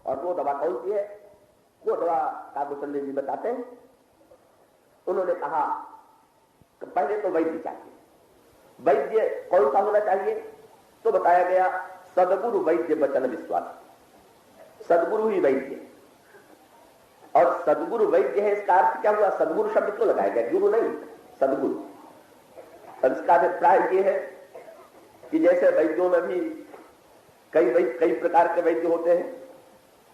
और वो दवा कौन सी है, वो दवा कागभूषण जी बताते हैं। उन्होंने कहा कि पहले तो वैद्य चाहिए। वैद्य कौन सा होना चाहिए, तो बताया गया सदगुरु वैद्य वचन विश्वास। सदगुरु ही वैद्य, और सदगुरु वैद्य है, इसका अर्थ क्या हुआ, सदगुरु शब्द क्यों लगाया गया, गुरु नहीं सदगुरु। और इसका अभिप्राय यह है कि जैसे वैद्यों में भी कई प्रकार के वैद्य होते हैं,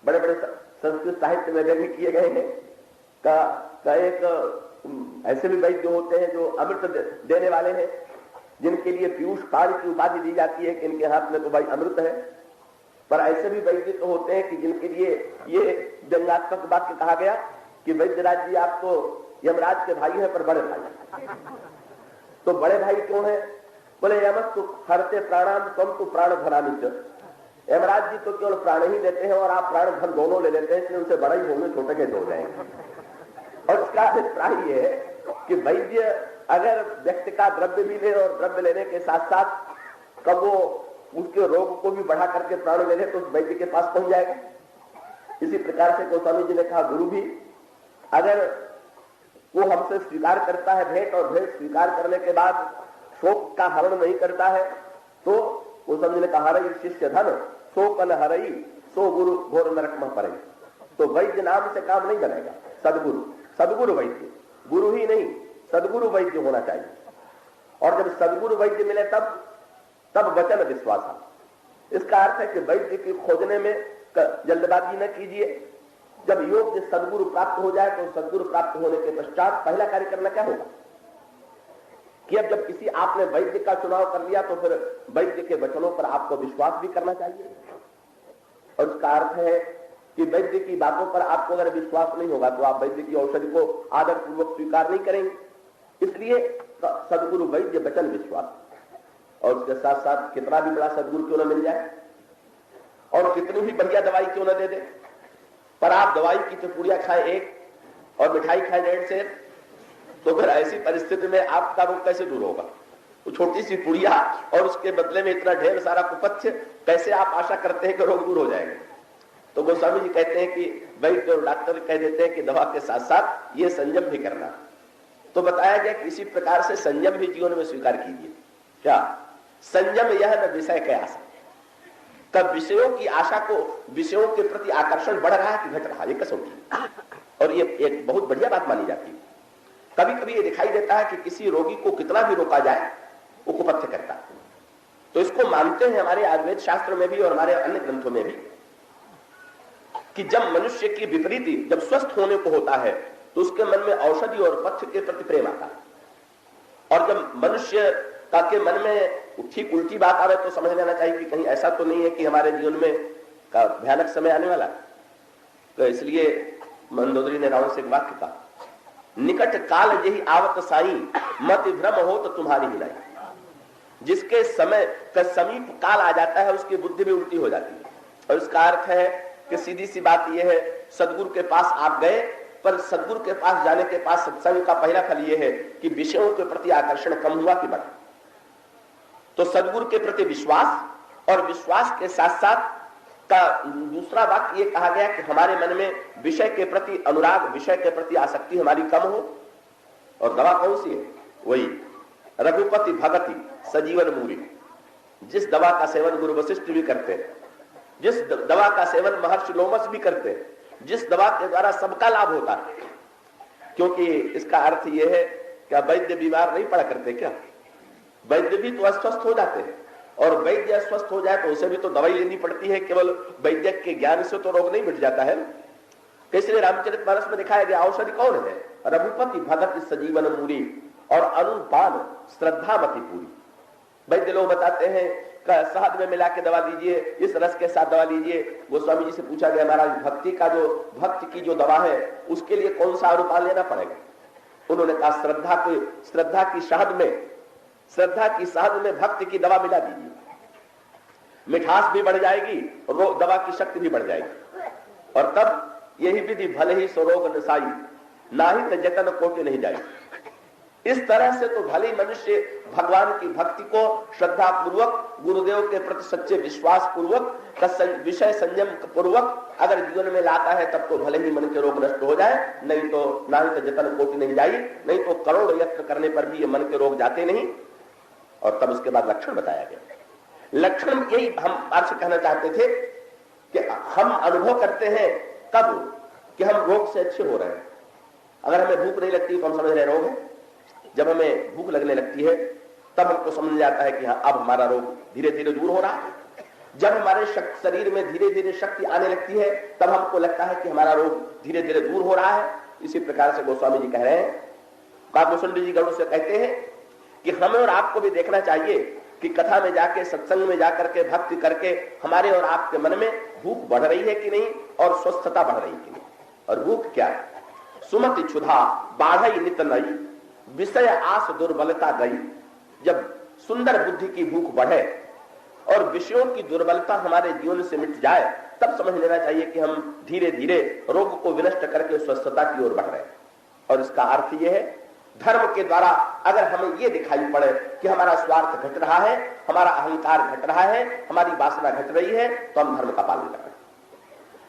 बड़े बड़े संस्कृत साहित्य में व्यंग्य किए गए हैं का एक ऐसे भी वैद्य होते हैं जो अमृत देने वाले हैं, जिनके लिए पीयूष पाणी की उपाधि दी जाती है कि इनके हाथ में तो भाई अमृत है। पर ऐसे भी वैद्य तो होते हैं कि जिनके लिए ये व्यंग्यात्मक वाक्य कहा गया कि वैद्यराज जी आप तो यमराज के भाई हैं पर बड़े भाई। तो बड़े भाई क्यों है, बोले यमस्तु हरते प्राणाम तुम तो प्राण धनानि। यमराज जी तो केवल प्राण ही लेते हैं और आप प्राण धन दोनों ले लेते हैं, इसलिए उनसे बड़ा ही होंगे, छोटे कैसे हो जाएंगे। और इसका अभिप्राय ये है कि वैद्य अगर व्यक्ति का द्रव्य भी ले और द्रव्य लेने के साथ साथ कब वो उसके रोग को भी बढ़ा करके प्राण ले ले तो उस वैद्य के पास पहुंच जाएगा। इसी प्रकार से गोस्वामी जी ने कहा गुरु भी अगर वो हमसे स्वीकार करता है भेंट, और भेंट स्वीकार करने के बाद शोक का हरण नहीं करता है, तो गोस्वामी जी ने कहा हरई शिष्य धन शोक न हरई सो गुरु घोर नरक में पड़े। तो वैद्य नाम से काम नहीं बनेगा, सदगुरु वैद्य, गुरु ही नहीं सदगुरु वैद्य होना चाहिए। और जब सदगुरु वैद्य मिले तब वचन विश्वास। इसका अर्थ है कि वैद्य की खोजने में जल्दबाजी न कीजिए। जब योग्य सदगुरु प्राप्त हो जाए तो सदगुरु प्राप्त होने के पश्चात पहला कार्य करना क्या होगा कि अब जब किसी आपने वैद्य का चुनाव कर लिया तो फिर वैद्य के वचनों पर आपको विश्वास भी करना चाहिए। और इसका अर्थ है कि वैद्य की बातों पर आपको अगर विश्वास नहीं होगा तो आप वैद्य की औषधि को आदर पूर्वक स्वीकार नहीं करेंगे। इसलिए सदगुरु वैद्य वचन विश्वास, और उसके साथ साथ कितना भी बड़ा सदगुरु क्यों न मिल जाए और कितनी भी बढ़िया दवाई क्यों न दे दे, पर आप दवाई की चपुड़िया खाए एक और मिठाई खाए 1.5 सेर, तो फिर ऐसी परिस्थिति में आपका रोग कैसे दूर होगा। वो छोटी सी पुड़िया और उसके बदले में इतना ढेर सारा कुपथ्य, कैसे आप आशा करते हैं कि रोग दूर हो जाएगा। तो गोस्वामी जी कहते हैं कि वैद्य और डॉक्टर कह देते हैं कि दवा के साथ साथ ये संयम भी करना। तो बताया गया कि इसी प्रकार से संयम भी जीवन में स्वीकार कीजिए। क्या संयम यह न विषय के आशा, तब विषयों की आशा को, विषयों के प्रति आकर्षण बढ़ रहा है कि घट रहा है, ये कसौटी। और ये एक बहुत बढ़िया बात मानी जाती है। कभी कभी ये दिखाई देता है कि किसी रोगी को कितना भी रोका जाए वो कुपथ्य करता है। तो इसको मानते हैं हमारे आयुर्वेद शास्त्र में भी और हमारे अन्य ग्रंथों में भी कि जब मनुष्य की विपरीति जब स्वस्थ होने को होता है तो उसके मन में औषधि और पथ्य के प्रति प्रेम आता है। और जब मनुष्य के मन में ठीक उल्टी बात आवे तो समझ लेना चाहिए कि कहीं ऐसा तो नहीं है कि हमारे जीवन में का भयानक समय आने वाला। तो इसलिए मंदोदरी ने रावण से एक वाक्य कहा, निकट काल यही आवत साई मति भ्रम हो तो तुम्हारी हिलाई। जिसके समय का समीप काल आ जाता है उसकी बुद्धि भी उल्टी हो जाती है। और इसका अर्थ है कि सीधी सी बात यह है, सदगुरु के पास आप गए, पर सदगुरु के पास जाने के पास सत्संग का पहला फल यह है कि विषयों के प्रति आकर्षण कम हुआ कि बढ़ा। तो सदगुरु के प्रति विश्वास, और विश्वास के साथ साथ का दूसरा वाक्य ये कहा गया कि हमारे मन में विषय के प्रति अनुराग, विषय के प्रति आसक्ति हमारी कम हो। और दवा कौन सी है, वही रघुपति भगति सजीवन मूरी। जिस दवा का सेवन गुरु वशिष्ठ भी करते हैं, जिस दवा का सेवन महर्षि लोमस भी करते हैं, जिस दवा के द्वारा सबका लाभ होता है। क्योंकि इसका अर्थ यह है क्या वैद्य बीमार नहीं पड़ा करते, क्या वैद्य भी तो अस्वस्थ हो जाते हैं। और वैद्य अस्वस्थ हो जाए तो उसे भी तो दवाई लेनी पड़ती है, केवल वैद्य के ज्ञान से तो रोग नहीं मिट जाता है। इसलिए रामचरितमानस में दिखाया गया औषधि कौन है, रघुपति भगत सजीवन मूरी और अनुपान श्रद्धामति पूरी। वैद्य लोग बताते हैं शहद में मिला के दवा दीजिए, इस रस के साथ दवा लीजिए। गोस्वामी जी से पूछा गया महाराज भक्ति की जो दवा है उसके लिए कौन सा अनुपान लेना पड़ेगा। उन्होंने कहा श्रद्धा की शहद में भक्ति की दवा मिला दीजिए, मिठास भी बढ़ जाएगी, दवा की शक्ति भी बढ़ जाएगी। और तब यही विधि भले ही स्वरोग नसाई, ना ही जतन कोटि नहीं जाएगी। इस तरह से तो भले मनुष्य भगवान की भक्ति को श्रद्धा पूर्वक, गुरुदेव के प्रति सच्चे विश्वास पूर्वक, विषय संयम पूर्वक अगर जीवन में लाता है तब तो भले ही मन के रोग नष्ट हो जाए, नहीं तो जतन कोटि नहीं जाई, नहीं तो करोड़ यत्न करने पर भी ये मन के रोग जाते नहीं। और तब उसके बाद लक्षण बताया गया। लक्षण यही हम आपसे कहना चाहते थे कि हम अनुभव करते हैं कब कि हम रोग से अच्छे हो रहे हैं। अगर हमें भूख नहीं लगती तो हम समझ रहे रोग है। जब हमें भूख लगने लगती है तब हमको समझ जाता है कि हाँ, अब हमारा रोग धीरे धीरे दूर हो रहा है। जब हमारे शरीर में धीरे धीरे शक्ति आने लगती है तब हमको लगता है कि हमारा रोग धीरे धीरे दूर हो रहा है। इसी प्रकार से गोस्वामी जी कह रहे हैं, काकभूषण जी गरुड़ से कहते हैं कि हमें और आपको भी देखना चाहिए कि कथा में जाके, सत्संग में जाकर के, भक्ति करके हमारे और आपके मन में भूख बढ़ रही है कि नहीं और स्वस्थता बढ़ रही है कि नहीं। और भूख क्या है? सुमति क्षुधा बाढ़ई नित नई, विषय आस दुर्बलता गई। जब सुंदर बुद्धि की भूख बढ़े और विषयों की दुर्बलता हमारे जीवन से मिट जाए तब समझ लेना चाहिए कि हम धीरे धीरे रोग को विनष्ट करके स्वस्थता की ओर बढ़ रहे हैं। और इसका अर्थ यह है, धर्म के द्वारा अगर हमें यह दिखाई पड़े कि हमारा स्वार्थ घट रहा है, हमारा अहंकार घट रहा है, हमारी वासना घट रही है, तो हम धर्म का पालन कर रहे हैं।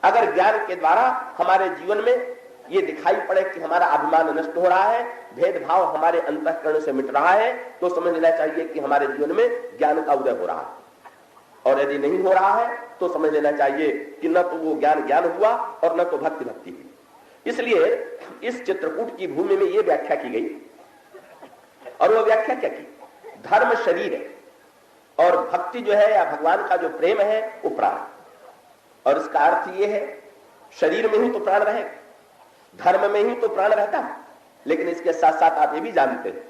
अगर ज्ञान के द्वारा हमारे जीवन में ये दिखाई पड़े कि हमारा अभिमान नष्ट हो रहा है, भेदभाव हमारे अंतःकरण से मिट रहा है, तो समझ लेना चाहिए कि हमारे जीवन में ज्ञान का उदय हो रहा है। और यदि नहीं हो रहा है तो समझ लेना चाहिए कि न तो वो ज्ञान ज्ञान हुआ और न तो भक्ति भक्ति हुई। इसलिए इस चित्रकूट की भूमि में यह व्याख्या की गई। और वो व्याख्या क्या की? धर्म शरीर है और भक्ति जो है या भगवान का जो प्रेम है वो प्राण। और इसका अर्थ यह है, शरीर में ही तो प्राण रहेगा, धर्म में ही तो प्राण रहता है। लेकिन इसके साथ साथ आप ये भी जानते हैं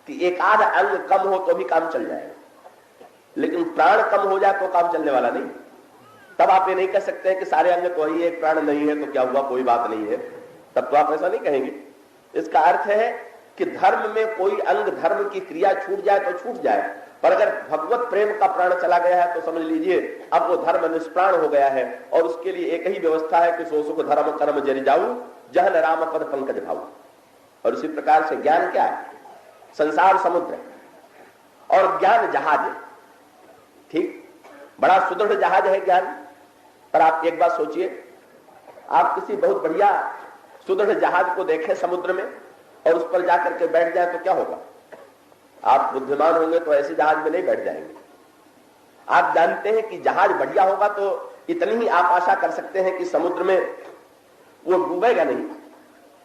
कि एक आध अंग कम हो तो भी काम चल जाएगा, लेकिन प्राण कम हो जाए तो काम चलने वाला नहीं। तब आप ये नहीं कह सकते कि सारे अंग तो ही है, प्राण नहीं है तो क्या हुआ, कोई बात नहीं है, तब तो आप ऐसा नहीं कहेंगे। इसका अर्थ है कि धर्म में कोई अंग, धर्म की क्रिया छूट जाए तो छूट जाए, पर अगर भगवत प्रेम का प्राण चला गया है तो समझ लीजिए अब वो धर्म निष्प्राण हो गया है। और उसके लिए एक ही व्यवस्था है कि सो सुख धर्म कर्म जरि जाऊ, जहन राम पद पंकज भाऊ। और इसी प्रकार से ज्ञान क्या है? संसार समुद्र है और ज्ञान जहाज है। ठीक, बड़ा सुदृढ़ जहाज है ज्ञान। पर आप एक बात सोचिए, आप किसी बहुत बढ़िया सुदृढ़ जहाज को देखें समुद्र में और उस पर जाकर के बैठ जाए तो क्या होगा? आप बुद्धिमान होंगे तो ऐसे जहाज में नहीं बैठ जाएंगे। आप जानते हैं कि जहाज बढ़िया होगा तो इतनी ही आप आशा कर सकते हैं कि समुद्र में वो डूबेगा नहीं,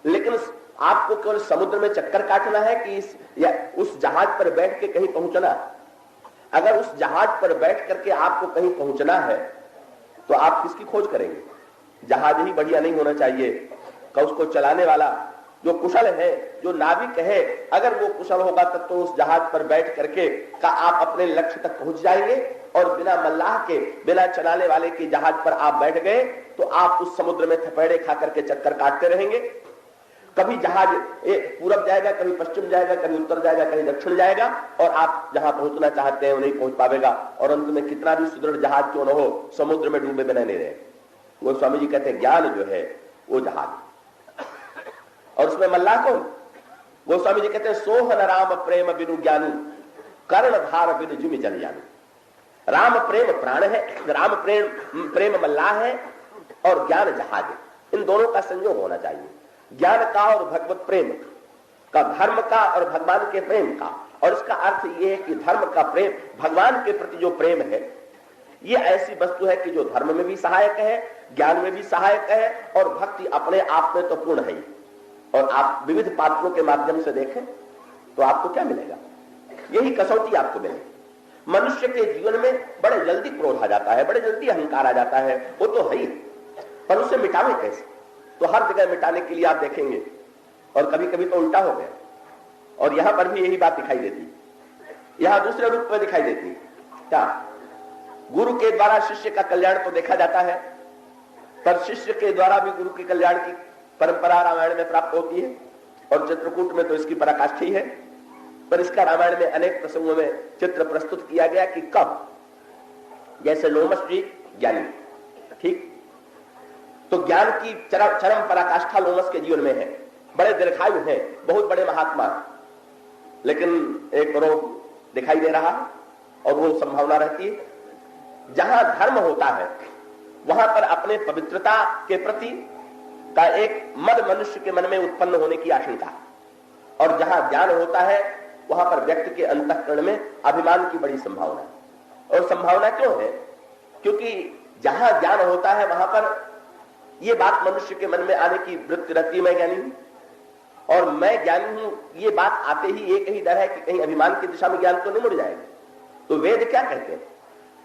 लेकिन आपको केवल समुद्र में चक्कर काटना है कि उस जहाज पर बैठ के कहीं पहुंचना। अगर उस जहाज पर बैठ करके आपको कहीं पहुंचना है तो आप किसकी खोज करेंगे? जहाज ही बढ़िया नहीं होना चाहिए कि उसको चलाने वाला जो कुशल है, जो नाविक है, अगर वो कुशल होगा तब तो उस जहाज पर बैठ करके का आप अपने लक्ष्य तक पहुंच जाएंगे। और बिना मल्लाह के, बिना चलाने वाले के जहाज पर आप बैठ गए तो आप उस समुद्र में थपेड़े खा करके चक्कर काटते रहेंगे। कभी जहाज पूरब जाएगा, कभी पश्चिम जाएगा, कभी उत्तर जाएगा, कभी दक्षिण जाएगा, और आप जहां पहुंचना चाहते हैं वो नहीं पहुंच पाएगा। और अंत में कितना भी सुदृढ़ जहाज क्यों न हो, समुद्र में डूबे बिना नहीं रहे। वो स्वामी जी कहते हैं ज्ञान जो है वो जहाज, और उसमें मल्लाह कौन? गोस्वामी जी कहते हैं सोहन राम प्रेम बिनु ज्ञानू, कर्ण धार बिनु जुमि जल जानू। राम प्रेम प्राण है, राम प्रेम मल्लाह है और ज्ञान जहाज है। इन दोनों का संयोग होना चाहिए, ज्ञान का और भगवत प्रेम का, धर्म का और भगवान के प्रेम का। और इसका अर्थ यह है कि धर्म का प्रेम, भगवान के प्रति जो प्रेम है, यह ऐसी वस्तु है कि जो धर्म में भी सहायक है, ज्ञान में भी सहायक है, और भक्ति अपने आप में तो पूर्ण है। और आप विविध पात्रों के माध्यम से देखें तो आपको क्या मिलेगा? यही कसौटी आपको मिलेगी। मनुष्य के जीवन में बड़े जल्दी क्रोध आ जाता है, बड़े जल्दी अहंकार आ जाता है, वो तो है ही, पर उसे मिटावे कैसे? तो हर जगह मिटाने के लिए आप देखेंगे, और कभी कभी तो उल्टा हो गया। और यहां पर भी यही बात दिखाई देती, यहां दूसरे रूप में दिखाई देती। क्या? गुरु के द्वारा शिष्य का कल्याण तो देखा जाता है, पर शिष्य के द्वारा भी गुरु के कल्याण की परंपरा रामायण में प्राप्त होती है। और चित्रकूट में तो इसकी पराकाष्ठा ही है। पर इसका रामायण में अनेक प्रसंगों में चित्र प्रस्तुत किया गया कि कब, जैसे लोमस जी ज्ञानी, ठीक, तो ज्ञान की चरम पराकाष्ठा लोमस के जीवन में है। बड़े दीर्घायु हैं, बहुत बड़े महात्मा, लेकिन एक रोग दिखाई दे रहा है और वो संभावना रहती है। जहां धर्म होता है वहां पर अपने पवित्रता के प्रति का एक मद मनुष्य के मन में उत्पन्न होने की आशंका है, और जहां ज्ञान होता है वहां पर व्यक्ति के अंतःकरण में अभिमान की बड़ी संभावना है। और संभावना क्यों है? क्योंकि जहां ज्ञान होता है वहां पर यह बात मनुष्य के मन में आने की वृत्ति रहती है, मैं ज्ञानी हूं और मैं ज्ञानी हूं। ये बात आते ही एक ही डर है कि कहीं अभिमान की दिशा में ज्ञान तो नहीं मुड़ जाएगा। तो वेद क्या कहते हैं?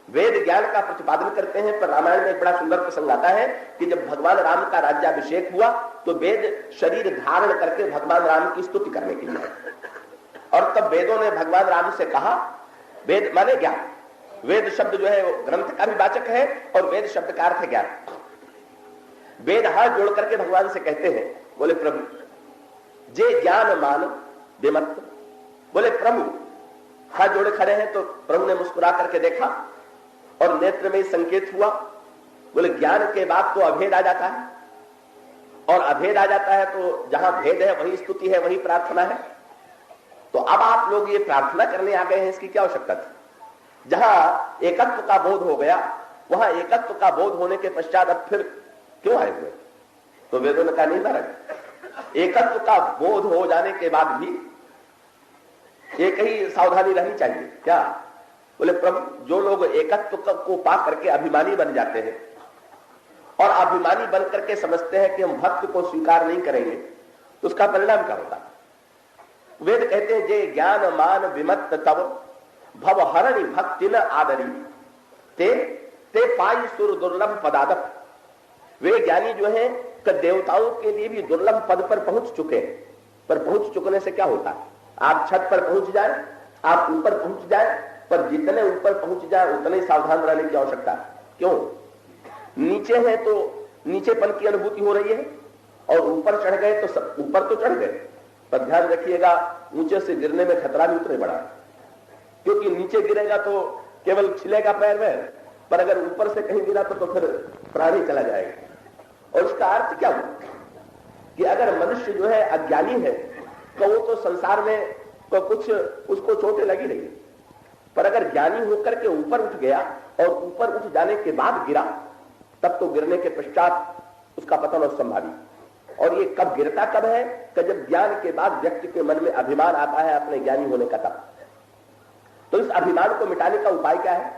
वेद ज्ञान का प्रतिपादन करते हैं, पर रामायण में एक बड़ा सुंदर प्रसंग आता है कि जब भगवान राम का राज्याभिषेक हुआ तो वेद शरीर धारण करके भगवान राम की स्तुति करने के लिए, और तब वेदों ने भगवान राम से कहा, वेद माने ज्ञान, वेद शब्द जो है वो ग्रंथ का भी वाचक है और वेद शब्द का अर्थ है ज्ञान। वेद हाथ जोड़ करके भगवान से कहते हैं, बोले प्रभु जे ज्ञान मान विमत, बोले प्रभु हाथ जोड़े खड़े हैं। तो प्रभु ने मुस्कुरा करके देखा और नेत्र में संकेत हुआ, बोले ज्ञान के बाद तो अभेद आ जाता है, और अभेद आ जाता है तो जहां भेद है वही स्तुति है, वही प्रार्थना है। तो अब आप लोग ये प्रार्थना करने आ गए हैं, इसकी क्या आवश्यकता थी? जहां एकत्व का बोध हो गया वहां एकत्व का बोध होने के पश्चात अब फिर क्यों आए हुए? तो वेदों ने कहा नहीं महाराज, एकत्व का बोध हो जाने के बाद भी एक ही सावधानी रहनी चाहिए। क्या? बोले प्रभु जो लोग एकत्व को पा करके अभिमानी बन जाते हैं और अभिमानी बन करके समझते हैं कि हम भक्त को स्वीकार नहीं करेंगे, तो उसका परिणाम क्या होता है? वेद कहते हैं जे ज्ञान मान विमत्त तब भव हरणि भक्ति न आदरी ते ते पाई सुर दुर्लभ पदादप। वे ज्ञानी जो हैं देवताओं के लिए भी दुर्लभ पद पर पहुंच चुके हैं। पर पहुंच चुकने से क्या होता है? आप छत पर पहुंच जाए, आप ऊपर पहुंच जाए, पर जितने ऊपर पहुंच जाए उतने ही सावधान रहने की आवश्यकता है। क्यों? नीचे है तो नीचेपन की अनुभूति हो रही है, और ऊपर चढ़ गए तो सब ऊपर तो चढ़ गए, पर ध्यान रखिएगा ऊंचे से गिरने में खतरा भी उतने बड़ा है। क्योंकि नीचे गिरेगा तो केवल छिलेगा पैर में, पर अगर ऊपर से कहीं गिरा तो फिर प्राण ही चला जाएगा। और इसका अर्थ क्या हुआ कि अगर मनुष्य जो है अज्ञानी है तो वो तो संसार में तो कुछ उसको चोटें लगी नहीं, पर अगर ज्ञानी होकर के ऊपर उठ गया और ऊपर उठ जाने के बाद गिरा, तब तो गिरने के पश्चात उसका पतन असंभावी। और ये कब गिरता कब है? कि जब ज्ञान के बाद व्यक्ति के मन में अभिमान आता है अपने ज्ञानी होने का तब। तो इस अभिमान को मिटाने का उपाय क्या है?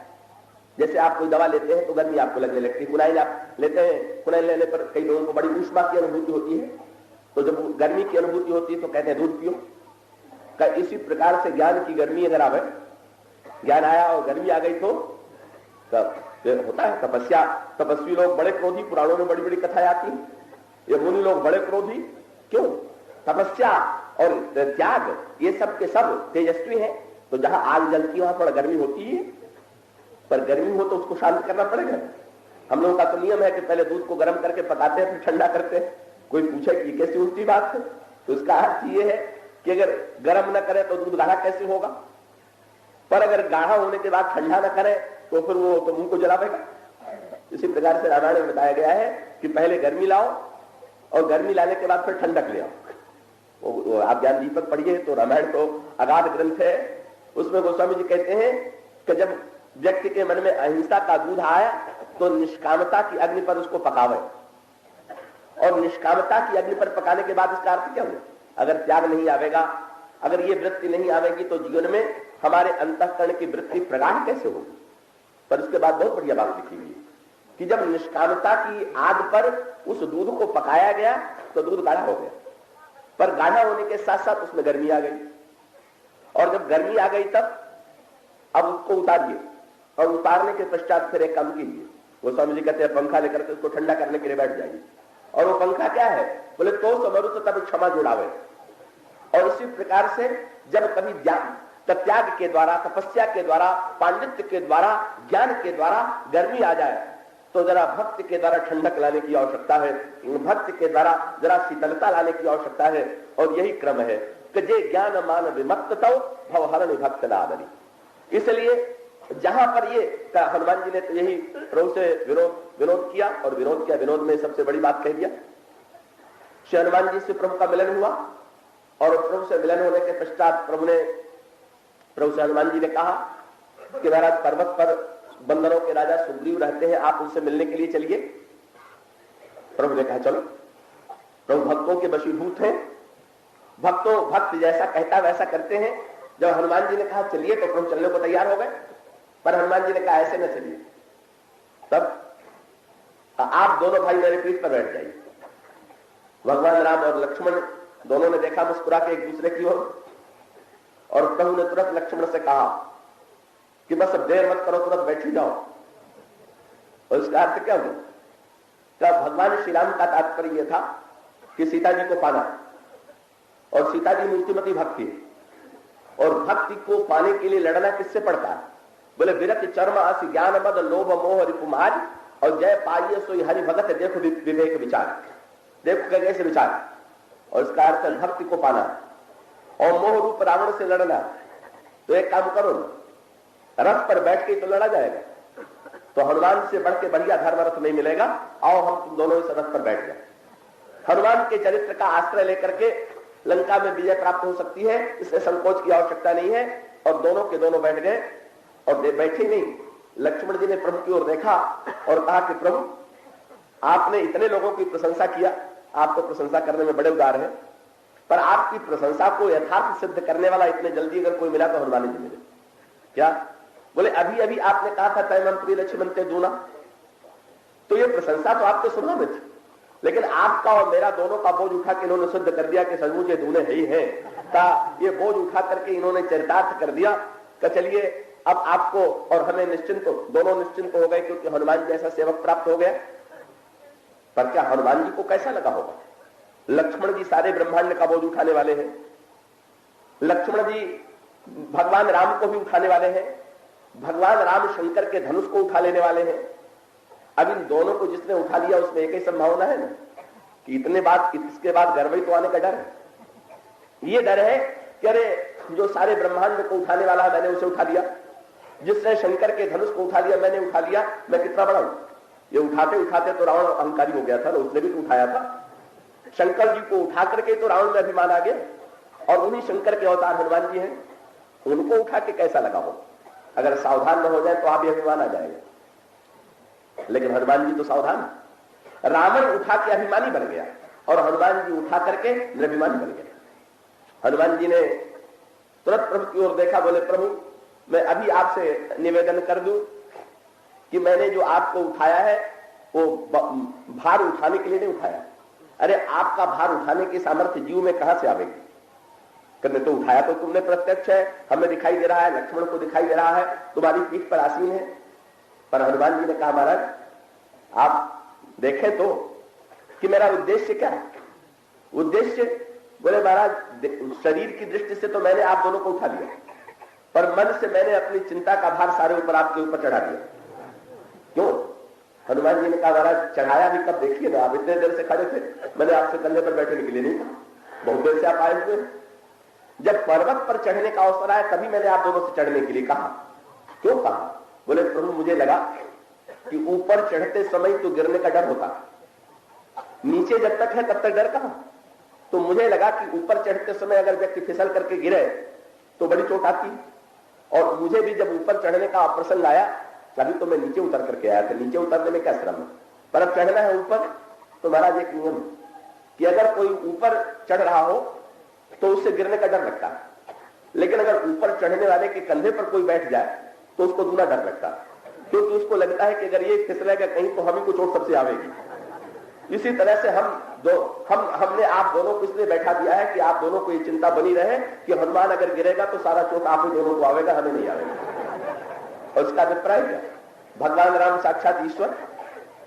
जैसे आप कोई दवा लेते हैं तो गर्मी आपको लगने लगती है, कुनाइल आप लेते हैं, कुनाइल लेने पर कई लोगों को बड़ी ऊष्मा की अनुभूति होती है, तो जब गर्मी की अनुभूति होती है तो कहते हैं दूध पियो। इसी प्रकार से ज्ञान की गर्मी अगर आवे, ज्ञान आया और गर्मी आ गई तो होता है तपस्या। तपस्वी लोग बड़े क्रोधी, पुराणों में बड़ी बड़ी कथाएं आती हैं। ये मुनि लोग बड़े क्रोधी क्यों? तपस्या और त्याग ये सब के सब तेजस्वी हैं। तो जहां आग जलती है वहां थोड़ा गर्मी होती है, पर गर्मी हो तो उसको शांत करना पड़ेगा। हम लोगों का तो नियम है कि पहले दूध को गर्म करके पकाते हैं फिर ठंडा करते हैं। कोई पूछे कि कैसी उल्टी बात है, तो इसका अर्थ ये है कि अगर गर्म न करे तो दूध गाढ़ा कैसे होगा, पर अगर गाढ़ा होने के बाद ठंडा न करे तो फिर वो तो मुंह को जलावेगा। इसी प्रकार से रामायण में बताया गया है कि पहले गर्मी लाओ और गर्मी लाने के बाद फिर ठंडक ले आओ। आप ज्ञान दीपक पढ़िए तो रामायण तो अगाध ग्रंथ है। उसमें गोस्वामी जी कहते हैं कि जब व्यक्ति के मन में अहिंसा का दूध आया तो निष्कामता की अग्नि पर उसको पकावे, और निष्कामता की अग्नि पर पकाने के बाद इसका अर्थ क्या हुआ? अगर त्याग नहीं आवेगा, अगर ये वृत्ति नहीं आवेगी तो जीवन में हमारे अंतःकरण की वृत्ति प्रगाढ़ कैसे होगी? पर उसके बाद बहुत बढ़िया बात लिखी हुई है कि जब निष्कामता की आग पर उस दूध को पकाया गया तो दूध गाढ़ा हो गया, पर गाढ़ा होने के साथ साथ उसमें गर्मी आ गई, और जब गर्मी आ गई तब अब उसको उतारिए, और उतारने के पश्चात फिर एक काम कीजिए। गोस्वामी जी कहते हैं पंखा लेकर के उसको ठंडा करने के लिए बैठ जाइए। और वो पंखा क्या है? बोले तो समरुत तब क्षमा जुड़ावे। और इसी प्रकार से जब कभी त्याग के द्वारा, तपस्या के द्वारा, पांडित्य के द्वारा, ज्ञान के द्वारा गर्मी आ जाए तो जरा भक्ति के द्वारा ठंडक लाने की आवश्यकता है, भक्ति के द्वारा जरा शीतलता लाने की आवश्यकता है। और यही क्रम है कि जे ज्ञान मान विमत्त तौ भवहरण भक्त नादरी। इसलिए जहां पर ये हनुमान जी ने तो यही प्रभु से विरोध किया, और विरोध में सबसे बड़ी बात कह दिया। श्री हनुमान जी से प्रभु का मिलन हुआ और प्रभु से मिलन होने के पश्चात प्रभु से हनुमान जी ने कहा कि महाराज पर्वत पर बंदरों के राजा सुग्रीव रहते हैं, आप उनसे मिलने के लिए चलिए। प्रभु ने कहा चलो। प्रभु भक्तों के वशीभूत हैं, भक्त जैसा कहता वैसा करते हैं। जब हनुमान जी ने कहा चलिए तो प्रभु चलने को तैयार हो गए, पर हनुमान जी ने कहा ऐसे न चलिए, तब आप दोनों भाई मेरे पीठ पर बैठ जाइए। भगवान राम और लक्ष्मण दोनों ने देखा मुस्कुरा के एक दूसरे की ओर, और प्रभु ने तुरंत लक्ष्मण से कहा कि बस अब देर मत करो, तुरंत बैठ ही जाओ। और इसका अर्थ क्या हुआ? तब भगवान श्री राम का तात्पर्य यह था कि सीता जी को पाना, और सीता जी मूर्तिमती भक्ति है, और भक्ति को पाने के लिए लड़ना किससे पड़ता है? बोले विरत चर्म अस ज्ञान मद लोभ मोह रिपुमाज, और जय पाइये सोई हरि भगत देखो विवेक विचार। देखो कैसे विचार, और इसका अर्थ है भक्ति को पाना और मोह रूप रावण से लड़ना। तो एक काम करो ना, रथ पर बैठ के तो लड़ा जाएगा, तो हनुमान से बढ़ के बढ़िया धर्म रथ नहीं मिलेगा। आओ हम तुम दोनों इस रथ पर बैठ जाए। हनुमान के चरित्र का आश्रय लेकर के लंका में विजय प्राप्त हो सकती है, इसमें संकोच की आवश्यकता नहीं है। और दोनों के दोनों बैठ गए, और बैठे नहीं, लक्ष्मण जी ने प्रभु की ओर देखा और कहा कि प्रभु आपने इतने लोगों की प्रशंसा किया, आप तो प्रशंसा करने में बड़े उदार हैं, पर आपकी प्रशंसा को यथार्थ सिद्ध करने वाला इतने जल्दी अगर कोई मिला तो हनुमान जी मिले। क्या? बोले अभी अभी आपने कहा था तय मंत्री लक्ष्मण ते दूना, तो ये प्रशंसा तो आपके स्वभाव में थी, लेकिन आपका और मेरा दोनों का बोझ उठा के इन्होंने सिद्ध कर दिया कि सचमुच ये दूने है ही है। ये बोझ उठा करके इन्होंने चरितार्थ कर दिया कि चलिए अब आपको और हमें निश्चिंत, दोनों निश्चिंत हो गए, क्योंकि हनुमान जी जैसा सेवक प्राप्त हो गया। पर क्या हनुमान जी को कैसा लगा होगा? लक्ष्मण जी सारे ब्रह्मांड का बोझ उठाने वाले हैं, लक्ष्मण जी भगवान राम को भी उठाने वाले हैं, भगवान राम शंकर के धनुष को उठा लेने वाले हैं। अब इन दोनों को जिसने उठा लिया उसमें एक ही संभावना है ना कि इसके बाद गर्व तो आने का डर है। ये डर है कि अरे जो सारे ब्रह्मांड को उठाने वाला है मैंने उसे उठा लिया, जिसने शंकर के धनुष को उठा लिया मैंने उठा लिया, मैं कितना बड़ा हूं। ये उठाते उठाते तो रावण अहंकारी हो गया था ना, उसने भी तो उठाया था। शंकर जी को उठा करके तो रावण में अभिमान आ गया, और उन्हीं शंकर के अवतार हनुमान जी हैं, उनको उठा के कैसा लगा हो? अगर सावधान न हो जाए तो आप भी अभिमान आ जाएगा। लेकिन हनुमान जी तो सावधान, रावण उठा के अभिमानी बन गया और हनुमान जी उठा करके निर्भिमानी बन गए। हनुमान जी ने तुरंत प्रभु की ओर देखा, बोले प्रभु मैं अभी आपसे निवेदन कर दूं कि मैंने जो आपको उठाया है वो भार उठाने के लिए नहीं उठाया। अरे आपका भार उठाने की सामर्थ्य जीव में कहां से आवेगी? करने तो उठाया तो तुमने प्रत्यक्ष है, हमें दिखाई दे रहा है, लक्ष्मण को दिखाई दे रहा है, तुम्हारी पीठ पर आसीन है। पर हनुमान जी ने कहा महाराज आप देखें तो कि मेरा उद्देश्य क्या है? उद्देश्य बोले महाराज शरीर की दृष्टि से तो मैंने आप दोनों को उठा लिया, पर मन से मैंने अपनी चिंता का भार सारे ऊपर आपके ऊपर चढ़ा दिया। क्यों? हनुमान जी ने कहा महाराज चढ़ाया भी कब? देखिए ना, आप इतने देर से खड़े थे, मैंने आपसे कंधे पर बैठने के लिए नहीं कहा, बहुत देर से आप आए हुए। जब पर्वत पर चढ़ने का अवसर आया तभी मैंने आप दोनों से चढ़ने के लिए कहा। क्यों कहा? बोले प्रभु मुझे लगा कि ऊपर चढ़ते समय तो गिरने का डर होता है, नीचे जब तक है तब तक डर कहां। तो मुझे लगा कि ऊपर चढ़ते समय अगर व्यक्ति फिसल करके गिरे तो बड़ी चोट आती, और मुझे भी जब ऊपर चढ़ने का प्रसंग आया तभी तो मैं नीचे उतर करके आया था। नीचे उतरने में क्या श्रम है, पर अब चढ़ना है ऊपर। तो महाराज एक नियम कि अगर कोई ऊपर चढ़ रहा हो तो उससे गिरने का डर लगता है, लेकिन अगर ऊपर चढ़ने वाले के कंधे पर कोई बैठ जाए तो उसको दूना डर लगता है, क्योंकि उसको लगता है कि अगर ये फिसलेगा कहीं तो हमें को चोट सबसे आवेगी। इसी तरह से हमने आप दोनों को इसलिए बैठा दिया है कि आप दोनों को ये चिंता बनी रहे कि हनुमान अगर गिरेगा तो सारा चोट आप ही दोनों को आवेगा, हमें नहीं आवेगा। और इसका अभिप्राय क्या? भगवान राम साक्षात ईश्वर,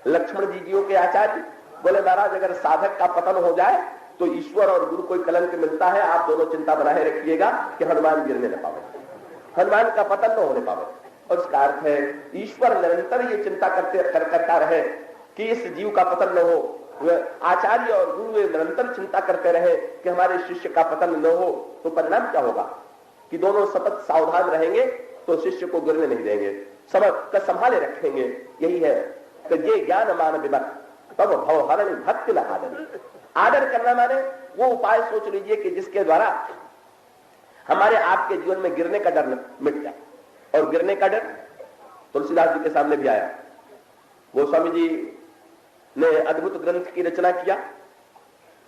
लक्ष्मण जीओ के आचार्य। बोले महाराज अगर साधक का पतन हो जाए तो ईश्वर और गुरु को कलंक मिलता है, आप दोनों चिंता बनाए रखिएगा कि हनुमान गिरने न पावे, हनुमान का पतन न होने पावे। और इसका अर्थ है ईश्वर निरंतर ये चिंता करता रहे कि इस जीव का पतन न हो। आचार्य और गुरु निरंतर चिंता करते रहे कि हमारे शिष्य का पतन न हो, तो परिणाम क्या होगा कि दोनों सतत सावधान रहेंगे तो शिष्य को गिरने नहीं देंगे, संभाले रखेंगे। यही है कि ये ज्ञान मान विमत तब भवहरण भक्ति लहादन। आदर करना माने वो उपाय सोच लीजिए कि जिसके द्वारा हमारे आपके जीवन में गिरने का डर मिट जाए। और गिरने का डर तुलसीदास जी के सामने भी आया। गोस्वामी जी ने अद्भुत ग्रंथ की रचना किया,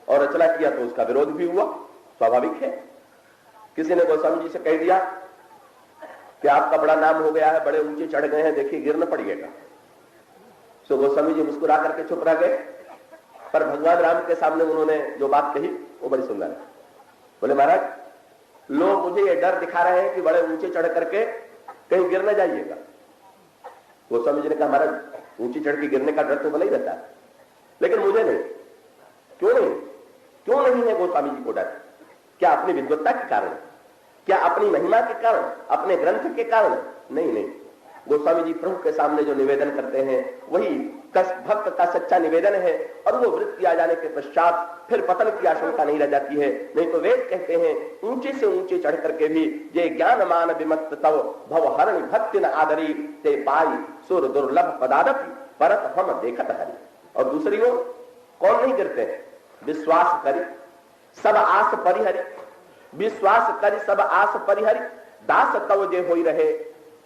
और रचना किया तो उसका विरोध भी हुआ, स्वाभाविक है। किसी ने गोस्वामी जी से कह दिया कि आपका बड़ा नाम हो गया है, बड़े ऊंचे चढ़ गए हैं, देखिए गिर न पड़िएगा। सो गोस्वामी जी मुस्कुरा करके चुप रह गए, पर भगवान राम के सामने उन्होंने जो बात कही वो बड़ी सुंदर है। बोले महाराज, लोग मुझे ये डर दिखा रहे हैं कि बड़े ऊंचे चढ़ करके कहीं गिर न जाइएगा। गोस्वामी जी ने कहा महाराज, ऊंची चढ़ के गिरने का डर तो भले ही रहता है, लेकिन मुझे नहीं। क्यों नहीं? क्यों नहीं है गोस्वामी जी को डर? क्या अपनी विद्वत्ता के कारण? क्या अपनी महिमा के कारण? अपने ग्रंथ के कारण? नहीं नहीं, गोस्वामी जी प्रभु के सामने जो निवेदन करते हैं वही भक्त का सच्चा निवेदन है, और वो वृत्ति आ जाने के पश्चात फिर पतन की आशंका नहीं रह जाती है। नहीं तो वेद कहते हैं ऊंचे से ऊंचे चढ़ करके भी जे ज्ञान मान विमत्त तव भव हरणि भक्ति न आदरी ते पाई सुर दुर्लभ पदादपि परत हम देखत हरि। और दूसरी ओर कौन नहीं गिरते हैं? विश्वास करी सब आस परिहरी, विश्वास करी सब आस परिहरी, दास तव जे होई रहे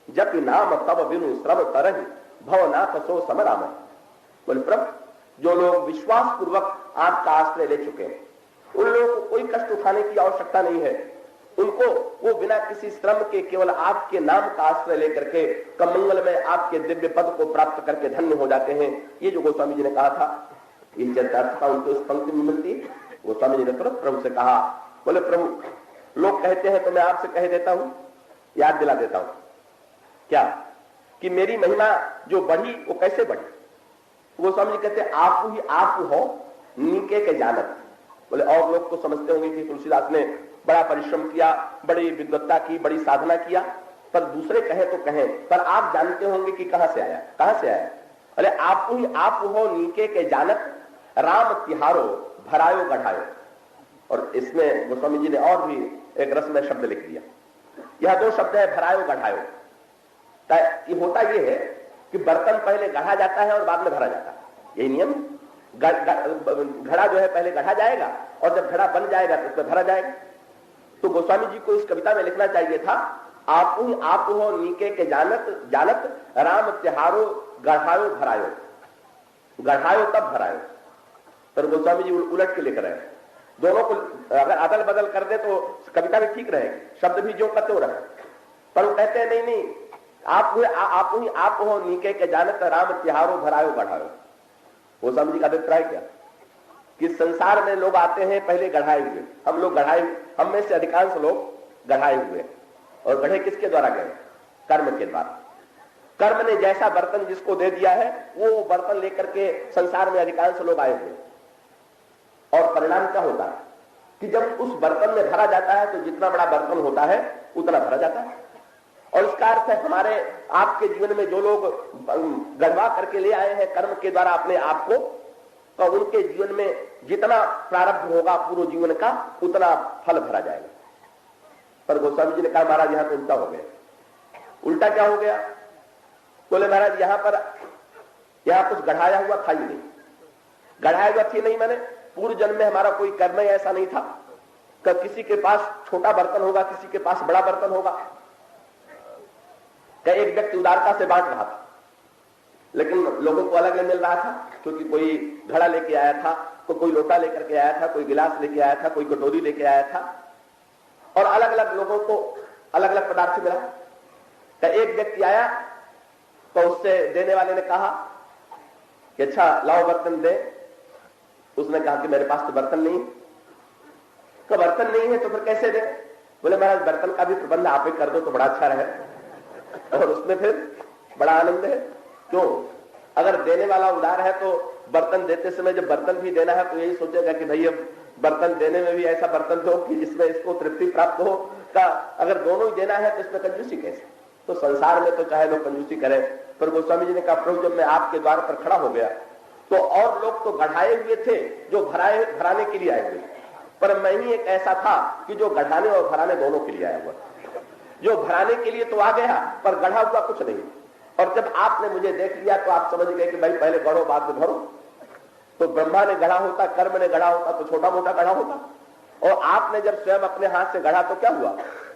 जप नाम तब बिनु श्रम तरहि भवनाथ सो समराम। बोले प्रभु, जो लोग विश्वास पूर्वक आपका आश्रय ले चुके हैं उन लोगों को कोई कष्ट उठाने की आवश्यकता नहीं है। उनको वो बिना किसी श्रम के केवल आपके नाम का आश्रय लेकर के कमंगल में आपके दिव्य पद को प्राप्त करके धन्य हो जाते हैं। ये जो गोस्वामी जी ने कहा था, ये चरितार्थता उनको उस पंक्ति में मिलती है। गोस्वामी जी ने तुरंत प्रभु से कहा, बोले प्रभु, लोग कहते हैं तो मैं आपसे कह देता हूं, याद दिला देता हूं। क्या? कि मेरी महिमा जो बढ़ी वो कैसे बढ़ी? गोस्वामी जी कहते हैं आप ही आप हो नीके के जानत। बोले और लोग तो समझते होंगे कि तुलसीदास ने बड़ा परिश्रम किया, बड़ी विद्वत्ता की, बड़ी साधना किया, पर दूसरे कहे तो कहें, पर आप जानते होंगे कि कहां से आया। कहां से आया? बोले आप ही आप हो नीके के जानत राम तिहारो भरायो गढ़ायो। और इसमें गोस्वामी जी ने और भी एक रसमय शब्द लिख दिया। यह दो शब्द है, भरायो गढ़ायो। ये होता यह है कि बर्तन पहले गढ़ा जाता है और बाद में भरा जाता है, यही नियम। घड़ा जो है पहले गढ़ा जाएगा और जब घड़ा बन जाएगा तो उसमें भरा जाएगा। तो गोस्वामी जी को इस कविता में लिखना चाहिए था, आप हो नीके के जानत जानत राम त्योहारो गढ़ायो भरायो, गढ़ायो तब भरायो। पर गोस्वामी जी उलट के लिख रहे हैं। दोनों को अगर अदल बदल कर दे तो कविता भी ठीक रहेगी, शब्द भी जो करते हो रहे, पर वो कहते हैं नहीं, आप हो नीके के जानत राम त्योहारो भरायो गढ़ायो। गोस्वामी जी का अभिप्राय क्या? कि संसार में लोग आते हैं पहले गढ़ाए हुए, हम लोग गढ़ाए, हम में से अधिकांश लोग गढ़ाए हुए। और गढ़े किसके द्वारा गए? कर्म के द्वारा। कर्म ने जैसा बर्तन जिसको दे दिया है वो बर्तन लेकर के संसार में अधिकांश लोग आए हुए। और परिणाम क्या होता है कि जब उस बर्तन में भरा जाता है तो जितना बड़ा बर्तन होता है उतना भरा जाता है। और इसका अर्थ है हमारे आपके जीवन में जो लोग गढ़वा करके ले आए हैं कर्म के द्वारा अपने आप को, तो उनके जीवन में जितना प्रारब्ध होगा पूर्व जीवन का उतना फल भरा जाएगा। पर गोस्वामी जी ने कहा महाराज यहां तो उल्टा हो गया। उल्टा क्या हो गया? बोले महाराज यहां कुछ गढ़ाया हुआ था ही नहीं। गढ़ाया हुआ थी नहीं मैंने पूर्व जन्म में हमारा कोई कर्म ऐसा नहीं था कि किसी के पास छोटा बर्तन होगा, किसी के पास बड़ा बर्तन होगा। कि एक व्यक्ति उदारता से बांट रहा था लेकिन लोगों को अलग अलग मिल रहा था, क्योंकि कोई घड़ा लेके आया था, कोई लोटा लेकर के आया था, कोई गिलास लेके आया था, कोई कटोरी लेके आया था, और अलग अलग लोगों को अलग अलग पदार्थ मिला। तो एक व्यक्ति आया तो उससे देने वाले ने कहा कि अच्छा लाओ बर्तन दे। उसने कहा कि मेरे पास तो बर्तन नहीं। तो बर्तन नहीं है तो फिर कैसे दे? बोले महाराज बर्तन का भी प्रबंध आप ही कर दो तो बड़ा अच्छा रहे। और उसमें फिर बड़ा आनंद है। क्यों? अगर देने वाला उदार है तो बर्तन देते समय जब बर्तन भी देना है तो यही सोचेगा कि भाई अब बर्तन देने में भी ऐसा बर्तन दो कि जिसमें इसको तृप्ति प्राप्त हो। का अगर दोनों ही देना है तो इसमें कंजूसी कैसे? तो संसार में तो चाहे लोग कंजूसी करें, पर गोस्वामी जी ने कहा प्रभु जब मैं आपके द्वार पर खड़ा हो गया तो और लोग तो गढ़ाए हुए थे जो भराने के लिए आए हुए, पर मैं ही एक ऐसा था कि जो गढ़ाने और भराने दोनों के लिए आया हुआ। जो भराने के लिए तो आ गया पर गढ़ा हुआ कुछ नहीं। और जब आपने मुझे देख लिया तो आप समझ गए कि भाई पहले गढ़ो बाद में भरो। तो ब्रह्मा ने गढ़ा होता, कर्म ने गढ़ा होता तो छोटा मोटा गढ़ा होता। और आपने जब स्वयं अपने हाथ से गढ़ा तो क्या हुआ?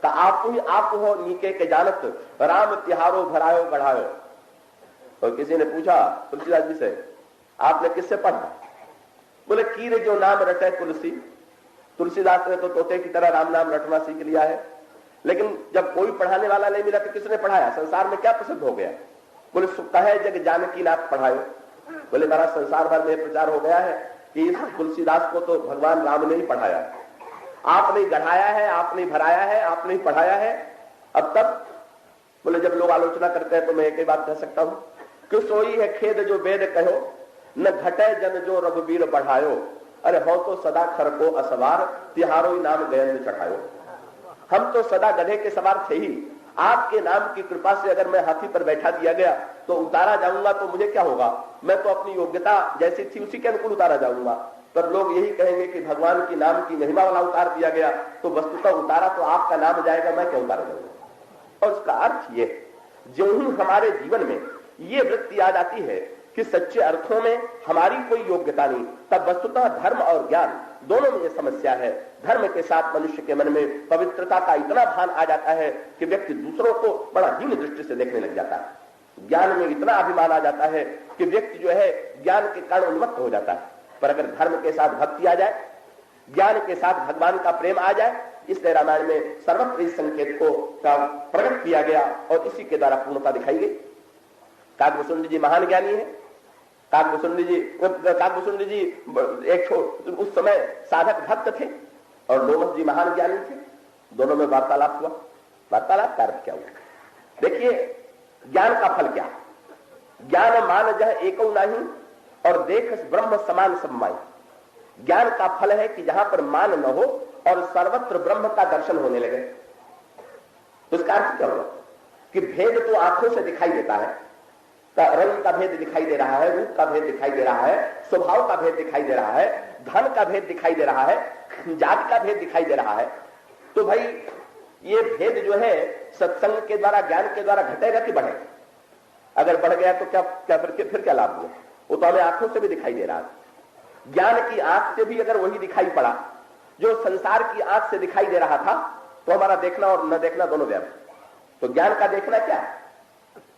तो आप ही आप हो नीके के जानत, राम तिहारो भरायो गढ़ायो। और किसी ने पूछा तुलसीदास जी से, आपने किससे पढ़ा? बोले कीर जो नाम रटे तुलसी। तुलसीदास ने तो तोते की तरह राम नाम रटना सीख लिया है, लेकिन जब कोई पढ़ाने वाला नहीं मिला तो किसने पढ़ाया? संसार में क्या प्रसिद्ध हो गया? बोले कहे जग जानकी नाथ पढ़ायो। बोले मेरा संसार भर में प्रचार हो गया है कि इस तुलसीदास को तो भगवान राम ने ही पढ़ाया। आपने गढ़ाया है, आपने भराया है, आपने पढ़ाया है। अब तक बोले जब लोग आलोचना करते हैं तो मैं एक ही बात कह सकता हूं कि सोई है खेद जो वेद कहो, न घटे जन जो रघुवीर बढ़ायो। अरे हो तो सदा खर को असवार, तिहारो ही नाम गयन चढ़ायो। हम तो सदा गधे के सवार थे ही, आपके नाम की कृपा से अगर मैं हाथी पर बैठा दिया गया तो उतारा जाऊंगा तो मुझे क्या होगा? मैं तो अपनी योग्यता जैसी थी उसी के अनुकूल उतारा जाऊंगा। पर लोग यही कहेंगे कि भगवान की नाम की महिमा वाला उतार दिया गया, तो वस्तुतः उतारा तो आपका नाम जाएगा, मैं क्या उतारा जाऊंगा? और उसका अर्थ ये, जो ही हमारे जीवन में ये वृत्ति आ जाती है कि सच्चे अर्थों में हमारी कोई योग्यता नहीं, तब वस्तुतः धर्म और ज्ञान दोनों में ये समस्या है। धर्म के साथ मनुष्य के मन में पवित्रता का इतना भान आ जाता है कि व्यक्ति दूसरों को बड़ा हीन दृष्टि से देखने लग जाता है। ज्ञान में इतना अभिमान आ जाता है कि व्यक्ति जो है ज्ञान के कारण उन्मत्त हो जाता है। पर अगर धर्म के साथ भक्ति आ जाए, ज्ञान के साथ भगवान का प्रेम आ जाए, इसलिए रामायण में सर्वत्र इस संकेत को प्रकट किया गया और इसी के द्वारा पूर्णता दिखाई गई। काकभूषुंड जी महान ज्ञानी है। काकभूषुंड जी एक उस समय साधक भक्त थे और लोमस जी महान ज्ञानी थे। दोनों में वार्तालाप हुआ। वार्तालाप का अर्थ क्या हुआ? देखिए, ज्ञान का फल क्या? ज्ञान मान जह एको नहीं और देख ब्रह्म समान सब माई। ज्ञान का फल है कि जहां पर मान न हो और सर्वत्र ब्रह्म का दर्शन होने लगे। तो इसका अर्थ क्या होगा? कि भेद तो आंखों से दिखाई देता है, रंग का भेद दिखाई दे रहा है, रूप का भेद दिखाई दे रहा है, स्वभाव का भेद दिखाई दे रहा है, धन का भेद दिखाई दे रहा है, जाति का भेद दिखाई दे रहा है। तो भाई ये भेद जो है सत्संग के द्वारा, ज्ञान के द्वारा घटेगा कि बढ़ेगा? अगर बढ़ गया तो क्या फिर क्या लाभ हुआ? वो तो हमें आंखों से भी दिखाई दे रहा है। ज्ञान की आंख से भी अगर वही दिखाई पड़ा जो संसार की आंख से दिखाई दे रहा था, तो हमारा देखना और न देखना दोनों व्यर्थ। तो ज्ञान का देखना क्या है?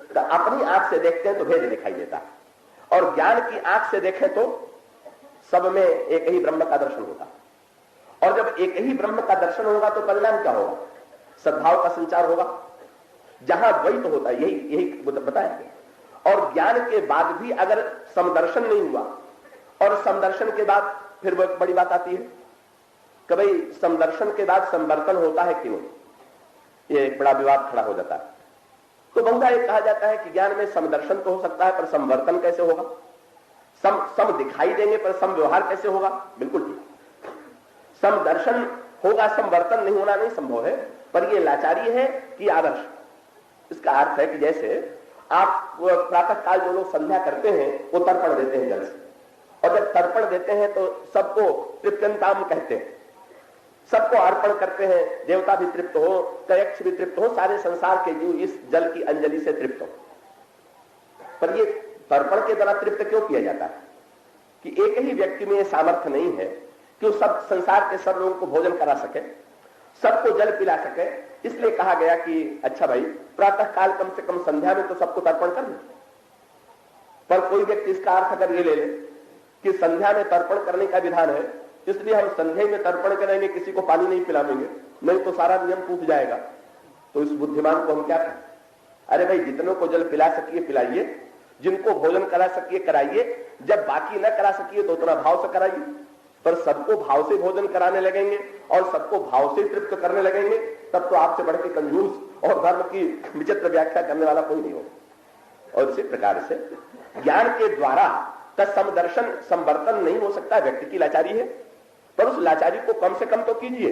तो अपनी आंख से देखते हैं तो भेद दिखाई देता है, और ज्ञान की आंख से देखें तो सब में एक ही ब्रह्म का दर्शन होता। और जब एक ही ब्रह्म का दर्शन होगा तो परिणाम क्या होगा? सद्भाव का संचार होगा। जहां द्वैत होता है, यही बताया गया। और ज्ञान के बाद भी अगर समदर्शन नहीं हुआ, और समदर्शन के बाद फिर बड़ी बात आती है कि भाई समदर्शन के बाद संवर्तन होता है क्यों? ये एक बड़ा विवाद खड़ा हो जाता है। तो बहुधा ये कहा जाता है कि ज्ञान में समदर्शन तो हो सकता है, पर संवर्तन कैसे होगा? सम दिखाई देंगे पर सम व्यवहार कैसे होगा? बिल्कुल ठीक। समदर्शन होगा, संवर्तन नहीं होना नहीं संभव है, पर यह लाचारी है कि आदर्श। इसका अर्थ है कि जैसे आप प्रातः काल जो लोग संध्या करते हैं वो तर्पण देते हैं जल से, और जब तर्पण देते हैं तो सबको तृप्यंताम कहते हैं, सबको अर्पण करते हैं। देवता भी तृप्त हो, कयक्ष भी तृप्त हो, सारे संसार के जीव इस जल की अंजलि से तृप्त हो। पर ये तर्पण के द्वारा तृप्त क्यों किया जाता है? कि एक ही व्यक्ति में सामर्थ्य नहीं है कि वो सब संसार के सब लोगों को भोजन करा सके, सबको जल पिला सके। इसलिए कहा गया कि अच्छा भाई प्रातः काल कम से कम संध्या में तो सबको तर्पण कर लो। पर कोई व्यक्ति इसका अर्थ अगर ये ले ले कि संध्या में तर्पण करने का विधान है, इसलिए हम संध्या में तर्पण करेंगे, किसी को पानी नहीं पिलाएंगे, नहीं तो सारा नियम टूट जाएगा। तो इस बुद्धिमान को हम क्या करें? अरे भाई जितनों को जल पिला सकिए पिलाइए, जिनको भोजन करा सकिए कराइए, जब बाकी न करा सकिए तो उतना भाव से कराइए। पर सबको भाव से भोजन कराने लगेंगे और सबको भाव से तृप्त करने लगेंगे, तब तो आपसे बढ़ के कंजूस और धर्म की विचित्र व्याख्या करने वाला कोई नहीं होगा। और इसी प्रकार से ज्ञान के द्वारा समदर्शन संवर्तन नहीं हो सकता, व्यक्ति की लाचारी है, पर उस लाचारी को कम से कम तो कीजिए।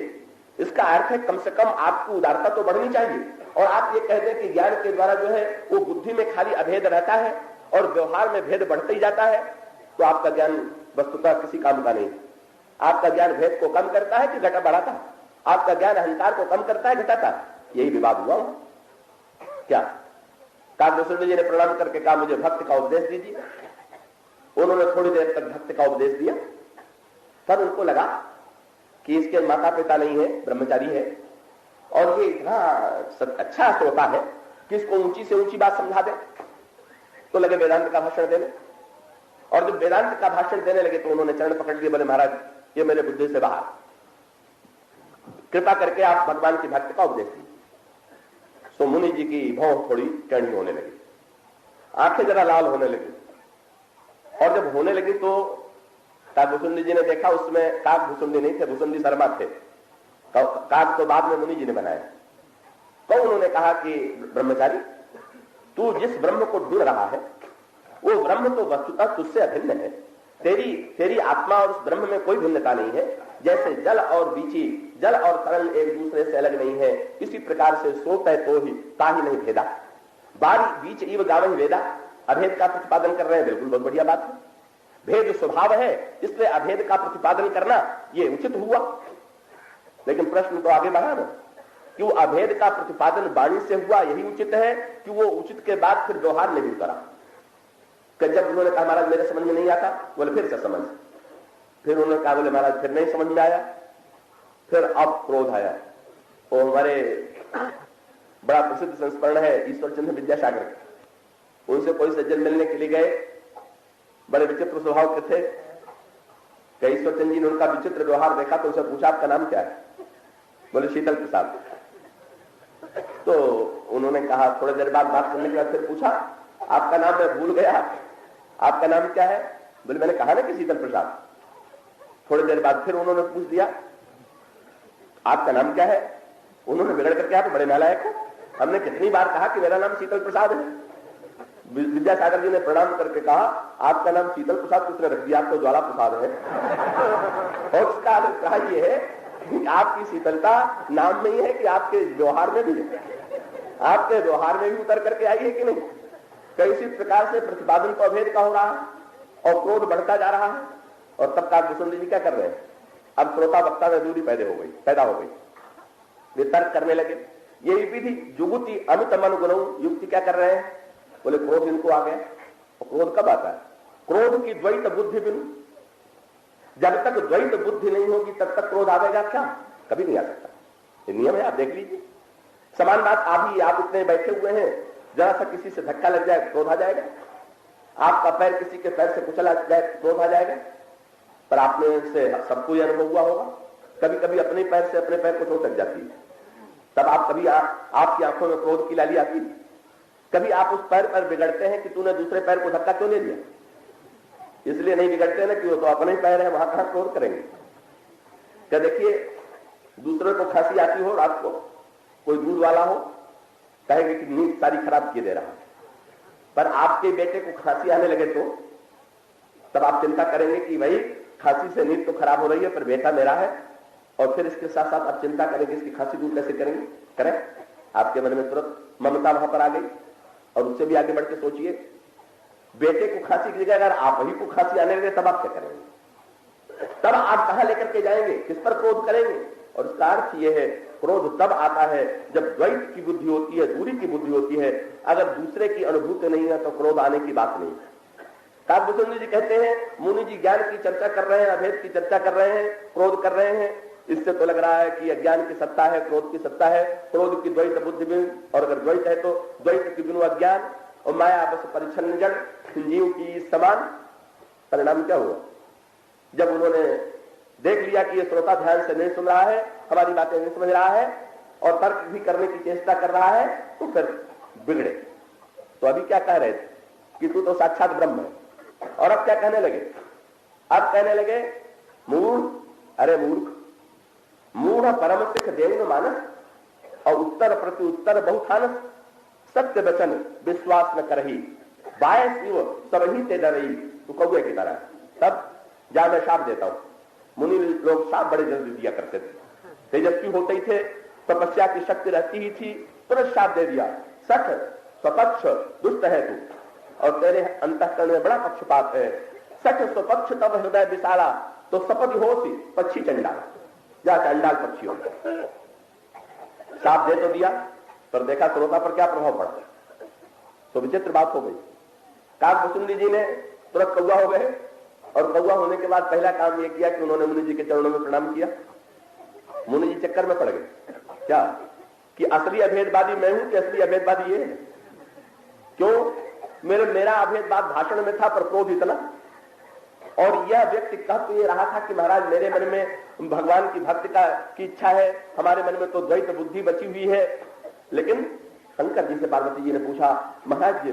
इसका अर्थ है कम से कम आपकी उदारता तो बढ़नी चाहिए। और आप ये कह दें कि ज्ञान के द्वारा जो है वो बुद्धि में खाली अभेद रहता है और व्यवहार में भेद बढ़ते ही जाता है, तो आपका ज्ञान वस्तुतः किसी काम का नहीं। आपका ज्ञान भेद को कम करता है कि घटा बढ़ाता है? आपका ज्ञान अहंकार को कम करता है घटाता है? यही विवाद हुआ क्या? काकभूषुंड जी ने प्रणाम करके कहा मुझे भक्त का उपदेश दीजिए। उन्होंने थोड़ी देर तक भक्त का का उपदेश दिया। तब उनको लगा कि इसके माता पिता नहीं है, ब्रह्मचारी है, और ये इतना अच्छा श्रोता है कि इसको ऊंची से ऊंची बात समझा दे। तो लगे वेदांत का भाषण देने, और जब वेदांत का भाषण देने लगे तो उन्होंने चरण पकड़ लिए, बोले महाराज ये मेरे बुद्धि से बाहर, कृपा करके आप भगवान की भक्ति का उपदेश दीजिए। सो मुनि जी की भौं थोड़ी टेढ़ी होने लगी, आंखें जरा लाल होने लगी, और जब होने लगी तो काकभूषुंडी जी ने देखा उसमें काकभूषुंडी नहीं थे, भूषुंडी शर्मा थे। काक तो बाद में मुनि जी ने बनाया। तो उन्होंने कहा कि ब्रह्मचारी, तू जिस ब्रह्म को ढूंढ रहा है वो ब्रह्म तो वस्तुतः तुझसे अभिन्न है। तेरी आत्मा और उस ब्रह्म में कोई भिन्नता नहीं है। जैसे जल और बीची, जल और तरल एक दूसरे से अलग नहीं है, इसी प्रकार से सोत है तो ही ताही नहीं भेदा, बारी बीच इव गावहि वेदा। अभेद का प्रतिपादन कर रहे हैं, बिल्कुल बहुत बढ़िया बात है। भेद स्वभाव है, इसलिए अभेद का प्रतिपादन करना ये उचित हुआ। लेकिन प्रश्न तो आगे बढ़ा ना कि वो अभेद का प्रतिपादन वाणी से हुआ यही उचित है कि वो उचित के बाद फिर व्यवहार में भी उतरा। जब उन्होंने कहा महाराज मेरे समझ में नहीं आता, बोले फिर से समझ। फिर उन्होंने कहा, बोले महाराज फिर नहीं समझ में आया। फिर अब क्रोध आया। वो हमारे बड़ा प्रसिद्ध संस्मरण है ईश्वर चंद्र विद्यासागर के। उनसे कोई सज्जन मिलने के लिए गए, बड़े विचित्र स्वभाव के थे। कई ईश्वर चंद्र जी ने उनका विचित्र व्यवहार देखा तो उनसे पूछा आपका नाम क्या है? बोले शीतल प्रसाद। तो उन्होंने कहा, थोड़ी देर बाद बात करने के बाद फिर पूछा आपका नाम मैं भूल गया, आपका नाम क्या है? बोले मैंने कहा ना कि शीतल प्रसाद। थोड़ी देर बाद फिर उन्होंने पूछ दिया आपका नाम क्या है? उन्होंने बिगड़ कर, क्या तो बड़े नालायक हो, हमने कितनी बार कहा कि मेरा नाम शीतल प्रसाद है। विद्यासागर जी ने प्रणाम करके कहा आपका नाम शीतल प्रसाद किसने रख दिया? आपको ज्वाला प्रसाद है। और उसका कहा यह है कि आपकी शीतलता नाम में ही है कि आपके व्यवहार में भी है, आपके व्यवहार में भी उतर करके आई है कि नहीं। कैसी प्रकार से प्रतिपादन तो अभेद का हो रहा है और क्रोध बढ़ता जा रहा है। और तब काकभूषुंडी जी क्या कर रहे हैं? अब श्रोता वक्ता में दूरी पैदा हो गई। वे तर्क करने लगे। यही विधि जुगुति अमित मन गुण युक्ति क्या कर रहे हैं? बोले क्रोध इनको आ गया। और क्रोध कब आता है? क्रोध की द्वैत बुद्धि बिनु, जब तक द्वैत बुद्धि नहीं होगी तब तक क्रोध आएगा क्या? कभी नहीं आ सकता। ये नियम है, आप देख लीजिए। समान बात आप इतने बैठे हुए हैं, जरा सा किसी से धक्का लग जाए क्रोध आ जाएगा। आपका पैर किसी के पैर से कुचला जाए क्रोध आ जाएगा। पर आपने से सबको यह अनुभव हुआ होगा, कभी कभी अपने पैर से अपने पैर को चोट लग जाती है, तब आपकी आंखों में क्रोध की लाली आती है। कभी आप उस पैर पर बिगड़ते हैं कि तूने दूसरे पैर को धक्का क्यों ले दिया? इसलिए नहीं बिगड़ते ना कि वो तो अपने ही पैर है, वहां कहां क्रोध करेंगे। क्या देखिए, दूसरे को खांसी आती हो, रात को कोई दूध वाला हो, कहेंगे कि नींद सारी खराब किए दे रहा है। पर आपके बेटे को खांसी आने लगे तो तब आप चिंता करेंगे कि भाई खांसी से नींद तो खराब हो रही है पर बेटा मेरा है। और फिर इसके साथ साथ आप चिंता करेंगे इसकी खांसी दूर कैसे करेंगे। करें, आपके मन में तुरंत ममता वहां पर आ गई। और उससे भी आगे बढ़ के सोचिए, बेटे को खांसी की जगह अगर आप ही को खांसी आने लगे तब आप क्या करेंगे? तब आप कहां लेकर के जाएंगे, किस पर क्रोध करेंगे? और उसका अर्थ यह है, क्रोध तब आता है जब द्वैत की बुद्धि होती है, दूरी की बुद्धि होती है। अगर दूसरे की अनुभूति नहीं है तो क्रोध आने की बात नहीं। काकभूषुंडी जी कहते हैं मुनि जी ज्ञान की चर्चा कर रहे हैं, अभेद की चर्चा कर रहे हैं, क्रोध कर रहे हैं। इससे तो लग रहा है कि अज्ञान की सत्ता है, क्रोध की सत्ता है। क्रोध की द्वैत बुद्धि बिनु, और अगर द्वैत है तो द्वैत की बिनु अज्ञान, और माया बस परिच्छन्न जड़ जीव की समान। परिणाम क्या हुआ? जब उन्होंने देख लिया कि ये श्रोता ध्यान से नहीं सुन रहा है, हमारी बातें नहीं समझ रहा है और तर्क भी करने की चेष्टा कर रहा है, तो फिर बिगड़े। तो अभी क्या कह रहे थे कि तू तो साक्षात ब्रह्म है, और अब क्या कहने लगे? अब कहने लगे मूढ़, अरे मूर्ख, मूढ़ परम सिख देव मानस, और उत्तर प्रति उत्तर बहुथानस, सत्य वचन विश्वास न करही, बाय शिव सब ही ते डरही। तू कौए की तरह। तब जा मैं शाप देता हूं। मुनि लोग शाप बड़े जल्दी दिया करते थे, तेजस्वी होते ही थे, तपस्या की शक्ति रहती ही थी, तुरंत शाप दे दिया। सठ स्वपक्ष दुष्ट है तू, और तेरे अंतःकरण में बड़ा पक्षपात है। सठ स्वपक्ष तब हृदय विशाला, तो सपद होसी पक्षी चंडाल, जा चंडाल पक्षी हो। शाप दे तो दिया, पर देखा श्रोता पर क्या प्रभाव पड़ा। तो विचित्र बात हो गई। काकभूषुंडी जी ने तुरंत कौआ हो गए, और कौवा होने के बाद पहला काम यह किया कि उन्होंने मुनि जी के चरणों में प्रणाम किया। मुनि जी चक्कर में पड़ गए क्या कि असली अभेदवादी मैं हूं कि असली अभेदवादी ये है? क्यों? मेरा अभेदवाद भाषण में था पर क्रोध इतना, और यह व्यक्ति कह तो ये रहा था कि महाराज मेरे मन में भगवान की भक्ति की इच्छा है, हमारे मन में तो द्वैत बुद्धि बची हुई है। लेकिन शंकर जी से पार्वती जी ने पूछा, महाराज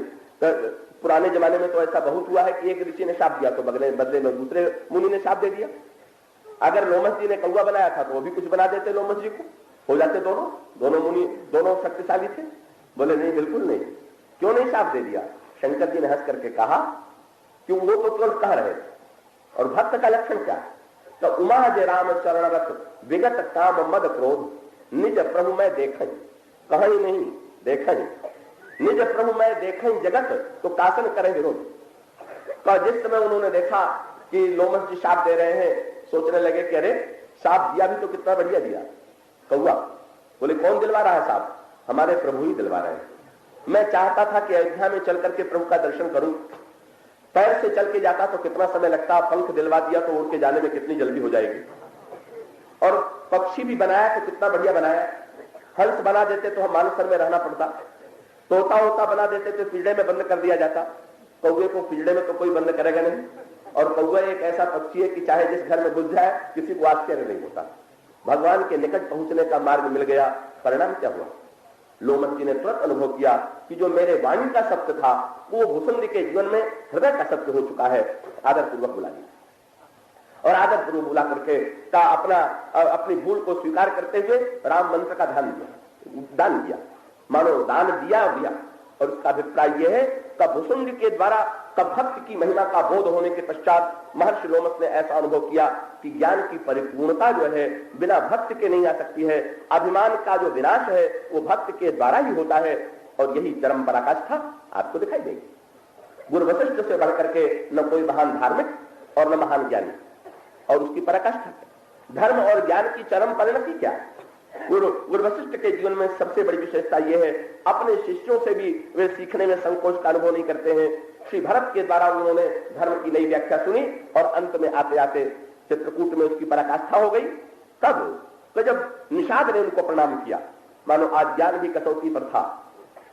पुराने जमाने में तो ऐसा बहुत हुआ है कि एक ऋषि ने शाप दिया तो बदले में दूसरे मुनि ने शाप दे दिया। अगर लोमस जी ने कौवा बनाया था तो वो भी कुछ बना देते लोमस जी को, हो जाते दोनों मुनि दोनों शक्तिशाली थे। बोले नहीं, बिल्कुल नहीं। क्यों नहीं शाप दे दिया? शंकर जी ने हंस करके कहा कि वो तो केवल कह रहे थे, और भक्त का लक्षण क्या है? तो उमा जे राम चरण रथ विगत काम मद क्रोध निज प्रभु मैं देखई, कहा ही नहीं देखई, निज प्रभु मैं देखई जगत तो कासन करे विरोध। तो जिस समय उन्होंने देखा कि लोमस जी शाप दे रहे हैं, सोचने लगे कि अरे शाप दिया भी तो कितना बढ़िया दिया कौवा। बोले कौन दिलवा रहा है शाप? हमारे प्रभु ही दिलवा रहे हैं। मैं चाहता था कि अयोध्या में चल करके प्रभु का दर्शन करूं, पैर से चल के जाता तो कितना समय लगता, पंख दिलवा दिया तो उड़ के जाने में कितनी जल्दी हो जाएगी। और पक्षी भी बनाया तो कितना बढ़िया बनाया। हंस बना देते तो हम मानसर में रहना पड़ता, तोता होता बना देते तो पिंजड़े में बंद कर दिया जाता। कौवे को पिंजड़े में तो कोई बंद करेगा नहीं, और कौवा एक ऐसा पक्षी है कि चाहे जिस घर में घुस जाए किसी को आश्चर्य नहीं होता। भगवान के निकट पहुंचने का मार्ग मिल गया। परिणाम क्या हुआ? लोमस जी ने तुरंत अनुभव किया कि जो मेरे वाणी का सत्य था वो भूसुंडी के जीवन में हृदय का सत्य हो चुका है। आदर पूर्वक बुला लिया, और आदर पूर्वक बुला करके अपनी भूल को स्वीकार करते हुए राम मंत्र का दान दिया, मानो दान दिया। और उसका अभिप्राय यह है कि भूसुंडी के द्वारा भक्त की महिमा का बोध होने के पश्चात महर्षि लोमस ने ऐसा अनुभव किया कि ज्ञान की परिपूर्णता जो है बिना भक्त के नहीं आ सकती है। अभिमान का जो विनाश है वो भक्त के द्वारा ही होता है, और यही चरम पराकाष्ठा आपको दिखाई देगी। गुरु वशिष्ठ से बढ़कर के न कोई महान धार्मिक और न महान ज्ञानी, और उसकी पराकाष्ठा धर्म और ज्ञान की चरम परिणति क्या है? गुरु वशिष्ठ के जीवन में सबसे बड़ी विशेषता यह है, अपने शिष्यों से भी वे सीखने में संकोच का अनुभव नहीं करते हैं। श्री भरत के द्वारा उन्होंने धर्म की नई व्याख्या सुनी, और अंत में आते आते चित्रकूट में उसकी पराकाष्ठा हो गई। तब तो जब निषाद ने उनको प्रणाम किया, मानो आज ज्ञान भी कसौटी पर था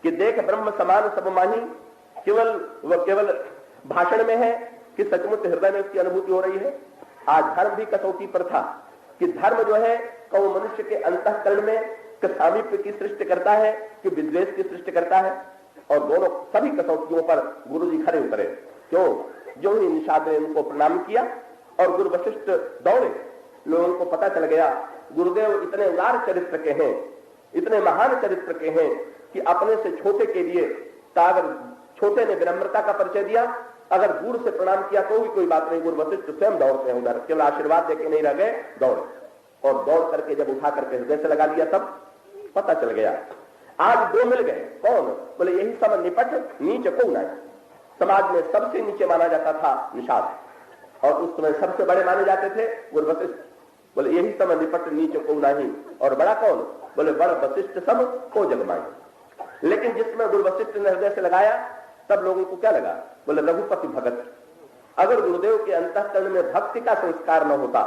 कि देख ब्रह्म समान सब माही, केवल भाषण में है कि सचमुच हृदय में उसकी अनुभूति हो रही है। आज धर्म भी कसौटी पर था कि धर्म जो है वो मनुष्य के अंतःकरण में सामीप्य की सृष्टि करता है कि विद्वेष की सृष्टि करता है, और दोनों सभी कसौटियों पर गुरु जी खड़े उतरे। क्यों? जो ही निषाद ने उनको प्रणाम किया और गुरु वशिष्ठ दौड़े, लोगों को पता चल गया गुरुदेव इतने उदार चरित्र के हैं, इतने महान चरित्र के हैं कि अपने से छोटे के लिए अगर छोटे ने विनम्रता का परिचय दिया, अगर गुरु से प्रणाम किया तो भी कोई बात नहीं। गुरु वशिष्ठ स्वयं दौड़ते हैं उधर, केवल आशीर्वाद देके नहीं रह गए, दौड़े, और दौड़ करके जब उठा करके हृदय से लगा लिया तब पता चल गया आज दो मिल गए। कौन? बोले यही सब निपट नीच को नहीं। समाज में सबसे नीचे माना जाता था निषाद, और उस समय सबसे बड़े माने जाते थे गुरु वशिष्ठ। बोले यही समय निपट नीच को नहीं, और बड़ा कौन? बोले बड़ वशिष्ठ सब को जगमाई। लेकिन जिसमें गुरु वशिष्ठ ने हृदय से लगाया तब लोगों को क्या लगा? बोले रघुपति भगत। अगर गुरुदेव के अंतःकरण में भक्ति का संस्कार न होता,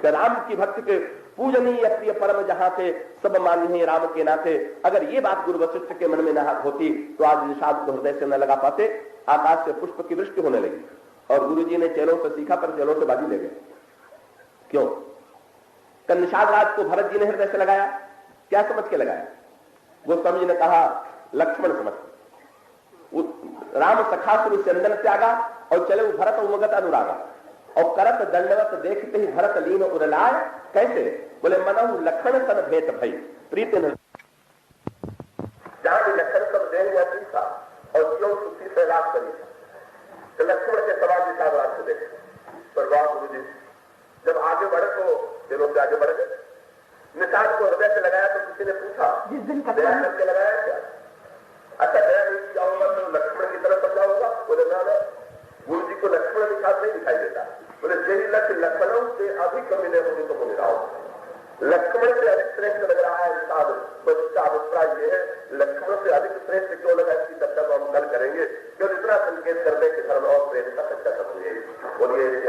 राम की भक्ति के पूजनीय प्रिय परम जहां थे सब मान्य है राम के नाते, अगर ये बात गुरु वशिष्ठ के मन में न होती तो आज निषाद को हृदय से न लगा पाते। आकाश से पुष्प की वृष्टि होने लगी, और गुरु जी ने चेलों से सीखा पर चेलों से बाजी ले गए। क्यों? निषाद राज को भरत जी ने हृदय से लगाया, क्या समझ के लगाया? गोस्वामी जी ने कहा लक्ष्मण समझ। राम सखासुर चंदन त्यागा, और चले भरत उमगत अनुरागा, और करत दंडवत देखते ही भरत लीन उरलाय। कैसे? बोले मनहु लखन सन भेट भई प्रीति न। जहां भी लखन सब देंगे था और क्यों सुखी से रात करी, तो लक्ष्मण के सवाल निषाद राज को देखे। पर वाह गुरु जी, जब आगे बढ़े तो दिनों से आगे बढ़ गए। निषाद को हृदय से लगाया तो किसी ने पूछा जिस दिन दया करके लगाया क्या? अच्छा दया नहीं किया होगा तो लक्ष्मण की तरफ समझाऊंगा? बोले ना, गुरु जी को लक्ष्मण निषाद नहीं दिखाई देता। बोले यही लक्ष्य लक्ष्मणों से अधिक मिले होंगे तो बोले रहा लक्ष्मण से अधिक श्रेष्ठ लग रहा है निषाद। तो इसका अभिप्राय यह है लक्ष्मण से अधिक श्रेष्ठ क्यों लगा, इसकी चर्चा को हम कल करेंगे। क्यों इतना संकेत कर दे कि धर्म और प्रेम का सच्चा सत्य है। बोलिए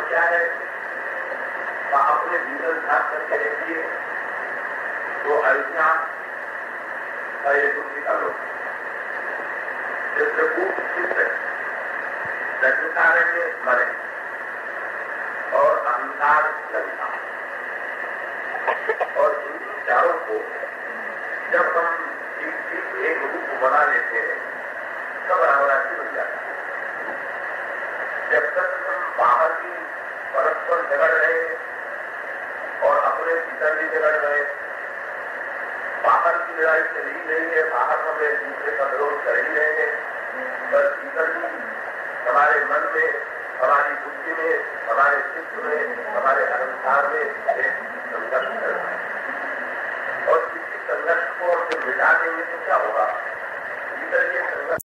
क्या है अपने भीतर ध्यान करके देखिए तो अयोध्या का ये बुद्धि का लोग चित्रकूट चित्र दंडकारण्य मरे और अहंकार लंका और इन चारों को जब हम एक रूप बना लेते हैं तब रामराज्य बन जाता है। जब तक हम बाहर की परस्पर झगड़ रहे और अपने भीतर भी झगड़ रहे, बाहर की लड़ाई चल ही नहीं है, बाहर हम एक दूसरे का विरोध कर ही रहे हैं, पर भीतर भी हमारे मन में, हमारी बुद्धि में, हमारे चित्त में, हमारे अहंकार में एक संघर्ष कर रहा है। और किसी संघर्ष को हम जब मिटा देंगे तो क्या होगा?